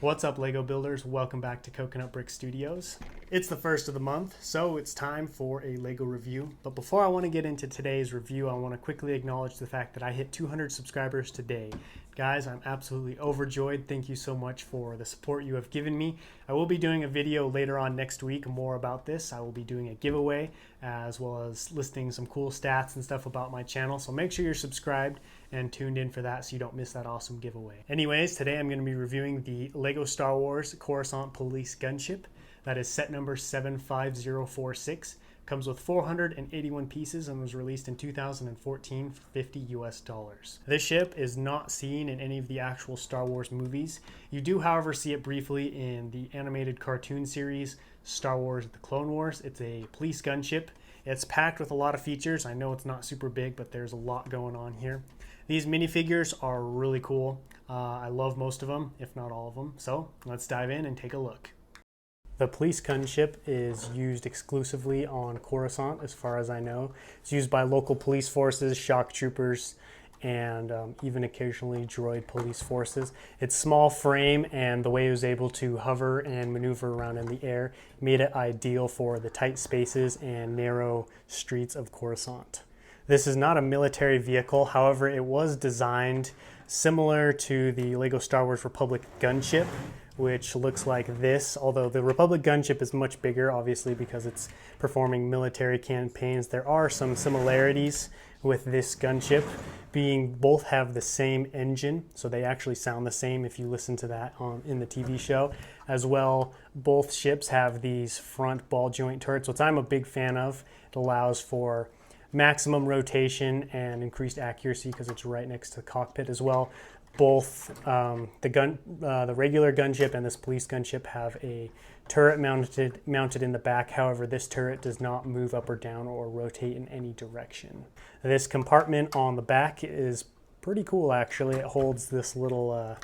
What's up, Lego builders? Welcome back to Coconut Brick Studios. It's the first of the month, so it's time for a Lego review. But before I want to get into today's review, I want to quickly acknowledge the fact that I hit 200 subscribers today. Guys, I'm absolutely overjoyed. Thank you so much for the support you have given me. I will be doing a video later on next week more about this. I will be doing a giveaway as well as listing some cool stats and stuff about my channel. So make sure you're subscribed and tuned in for that so you don't miss that awesome giveaway. Anyways, today I'm going to be reviewing the Lego Star Wars Coruscant Police Gunship. That is set number 75046. Comes with 481 pieces and was released in 2014 for $50 US. This ship is not seen in any of the actual Star Wars movies. You do, however, see it briefly in the animated cartoon series Star Wars The Clone Wars. It's a police gunship. It's packed with a lot of features. I know it's not super big, but there's a lot going on here. These minifigures are really cool. I love most of them, if not all of them. So let's dive in and take a look. The police gunship is used exclusively on Coruscant, as far as I know. It's used by local police forces, shock troopers, and even occasionally droid police forces. Its small frame and the way it was able to hover and maneuver around in the air made it ideal for the tight spaces and narrow streets of Coruscant. This is not a military vehicle, however, it was designed similar to the Lego Star Wars Republic gunship, which looks like this, although the Republic gunship is much bigger, obviously, because it's performing military campaigns. There are some similarities with this gunship, being both have the same engine, so they actually sound the same if you listen to that in the TV show. As well, both ships have these front ball joint turrets, which I'm a big fan of. It allows for maximum rotation and increased accuracy because it's right next to the cockpit as well. Both the regular gunship and this police gunship have a turret mounted in the back. However, this turret does not move up or down or rotate in any direction. This compartment on the back is pretty cool, actually. It holds this little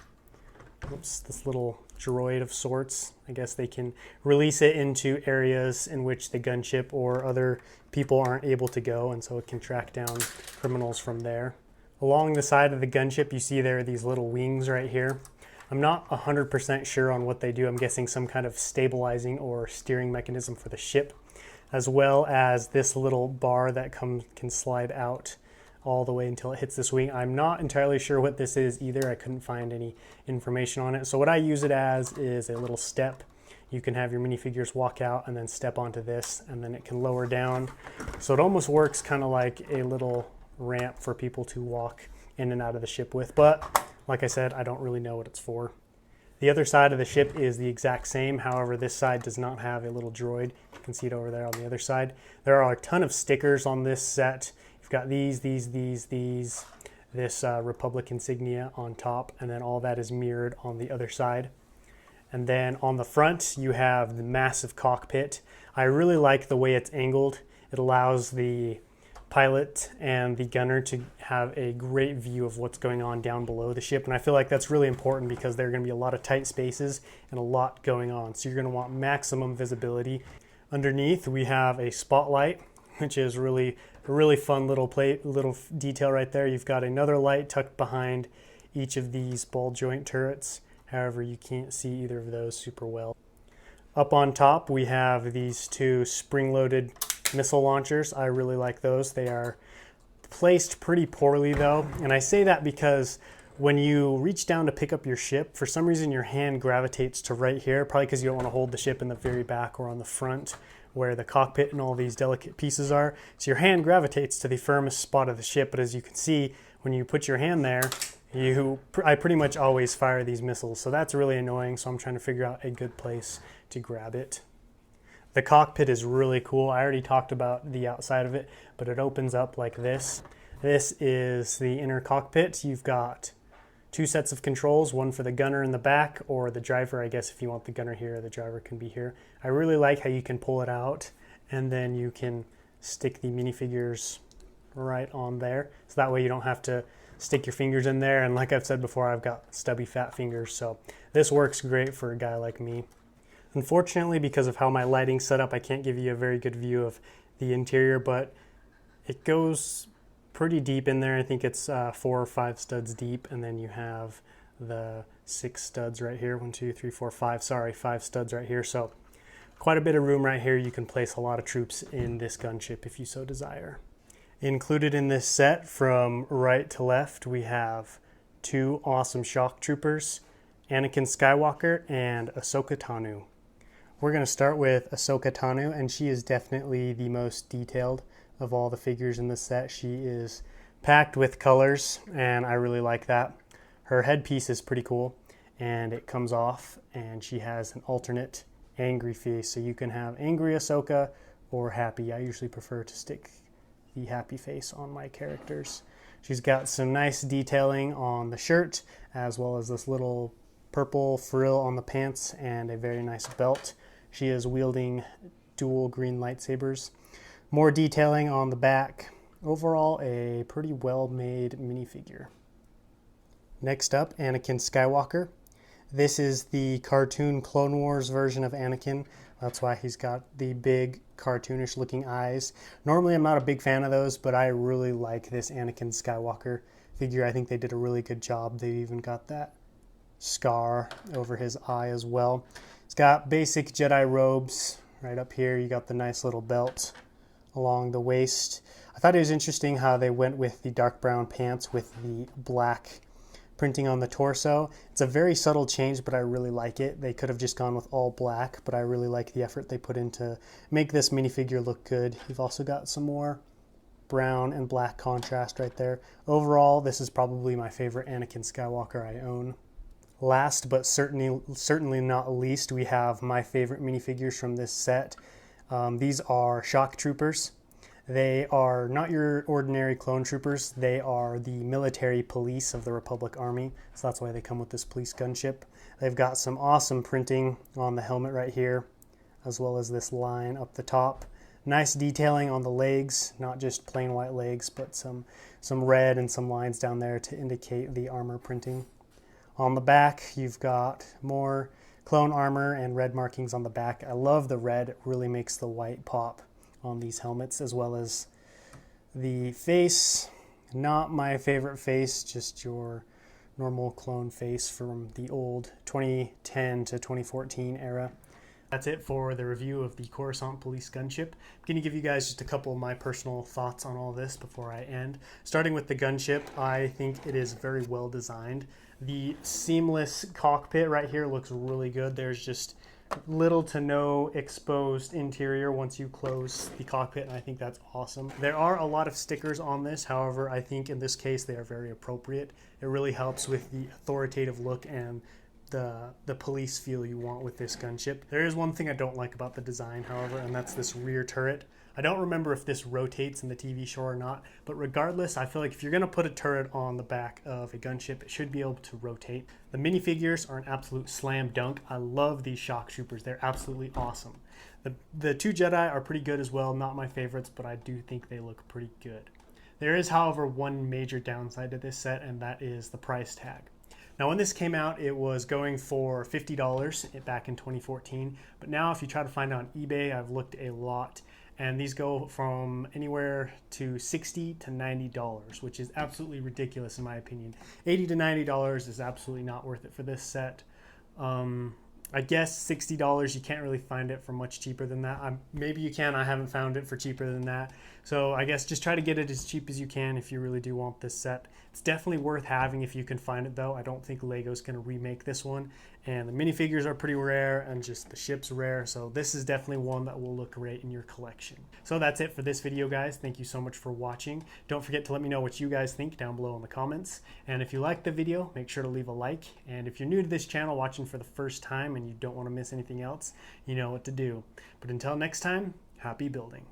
droid of sorts. I guess they can release it into areas in which the gunship or other people aren't able to go, and so it can track down criminals from there. Along the side of the gunship, you see there are these little wings right here. I'm not 100% sure on what they do. I'm guessing some kind of stabilizing or steering mechanism for the ship, as well as this little bar that can slide out all the way until it hits this wing. I'm not entirely sure what this is either. I couldn't find any information on it. So what I use it as is a little step. You can have your minifigures walk out and then step onto this, and then it can lower down. So it almost works kind of like a little ramp for people to walk in and out of the ship with, but like I said, I don't really know what it's for. The other side of the ship is the exact same. However, this side does not have a little droid. You can see it over there on the other side. There are a ton of stickers on this set. You've got these, this Republic insignia on top, and then all that is mirrored on the other side. And then on the front, you have the massive cockpit. I really like the way it's angled. It allows the pilot and the gunner to have a great view of what's going on down below the ship, and I feel like that's really important because there are going to be a lot of tight spaces and a lot going on, so you're going to want maximum visibility. Underneath we have a spotlight, which is a really fun little detail right there. You've got another light tucked behind each of these ball joint turrets. However, you can't see either of those super well. Up on top we have these two spring-loaded missile launchers. I really like those. They are placed pretty poorly though, and I say that because when you reach down to pick up your ship, for some reason your hand gravitates to right here, probably because you don't want to hold the ship in the very back or on the front where the cockpit and all these delicate pieces are. So your hand gravitates to the firmest spot of the ship, but as you can see, when you put your hand there, I pretty much always fire these missiles, so that's really annoying, so I'm trying to figure out a good place to grab it. The cockpit is really cool. I already talked about the outside of it, but it opens up like this. This is the inner cockpit. You've got two sets of controls, one for the gunner in the back, or the driver, I guess if you want the gunner here, the driver can be here. I really like how you can pull it out, and then you can stick the minifigures right on there. So that way you don't have to stick your fingers in there. And like I've said before, I've got stubby fat fingers, so this works great for a guy like me. Unfortunately, because of how my lighting's set up, I can't give you a very good view of the interior, but it goes pretty deep in there. I think it's 4 or 5 studs deep, and then you have the 6 studs right here. 1, 2, 3, 4, 5. Sorry, 5 studs right here. So quite a bit of room right here. You can place a lot of troops in this gunship if you so desire. Included in this set from right to left, we have 2 awesome shock troopers, Anakin Skywalker and Ahsoka Tano. We're going to start with Ahsoka Tano, and she is definitely the most detailed of all the figures in this set. She is packed with colors, and I really like that. Her headpiece is pretty cool, and it comes off, and she has an alternate angry face, so you can have angry Ahsoka or happy. I usually prefer to stick the happy face on my characters. She's got some nice detailing on the shirt, as well as this little purple frill on the pants and a very nice belt. She is wielding dual green lightsabers. More detailing on the back. Overall, a pretty well-made minifigure. Next up, Anakin Skywalker. This is the cartoon Clone Wars version of Anakin. That's why he's got the big cartoonish looking eyes. Normally I'm not a big fan of those, but I really like this Anakin Skywalker figure. I think they did a really good job. They even got that scar over his eye as well. It's got basic Jedi robes right up here. You got the nice little belt along the waist. I thought it was interesting how they went with the dark brown pants with the black printing on the torso. It's a very subtle change, but I really like it. They could have just gone with all black, but I really like the effort they put in to make this minifigure look good. You've also got some more brown and black contrast right there. Overall, this is probably my favorite Anakin Skywalker I own. Last but certainly not least, we have my favorite minifigures from this set. These are shock troopers. They are not your ordinary clone troopers. They are the military police of the Republic Army. So that's why they come with this police gunship. They've got some awesome printing on the helmet right here, as well as this line up the top. Nice detailing on the legs, not just plain white legs, but some red and some lines down there to indicate the armor printing. On the back, you've got more clone armor and red markings on the back. I love the red. It really makes the white pop on these helmets, as well as the face. Not my favorite face, just your normal clone face from the old 2010 to 2014 era. That's it for the review of the Coruscant Police Gunship. I'm going to give you guys just a couple of my personal thoughts on all this before I end. Starting with the gunship, I think it is very well designed. The seamless cockpit right here looks really good. There's just little to no exposed interior once you close the cockpit, and I think that's awesome. There are a lot of stickers on this, however, I think in this case they are very appropriate. It really helps with the authoritative look and the police feel you want with this gunship. There is one thing I don't like about the design, however, and that's this rear turret. I don't remember if this rotates in the TV show or not, but regardless, I feel like if you're going to put a turret on the back of a gunship, it should be able to rotate. The minifigures are an absolute slam dunk. I love these shock troopers. They're absolutely awesome. The 2 Jedi are pretty good as well. Not my favorites, but I do think they look pretty good. There is, however, one major downside to this set, and that is the price tag. Now, when this came out, it was going for $50 back in 2014, but now if you try to find it on eBay, I've looked a lot, and these go from anywhere to $60 to $90, which is absolutely ridiculous in my opinion. $80 to $90 is absolutely not worth it for this set. I guess $60, you can't really find it for much cheaper than that. Maybe you can, I haven't found it for cheaper than that. So I guess just try to get it as cheap as you can if you really do want this set. It's definitely worth having if you can find it though. I don't think Lego's going to remake this one. And the minifigures are pretty rare, and just the ship's rare. So this is definitely one that will look great in your collection. So that's it for this video, guys. Thank you so much for watching. Don't forget to let me know what you guys think down below in the comments. And if you liked the video, make sure to leave a like. And if you're new to this channel watching for the first time and you don't want to miss anything else, you know what to do. But until next time, happy building.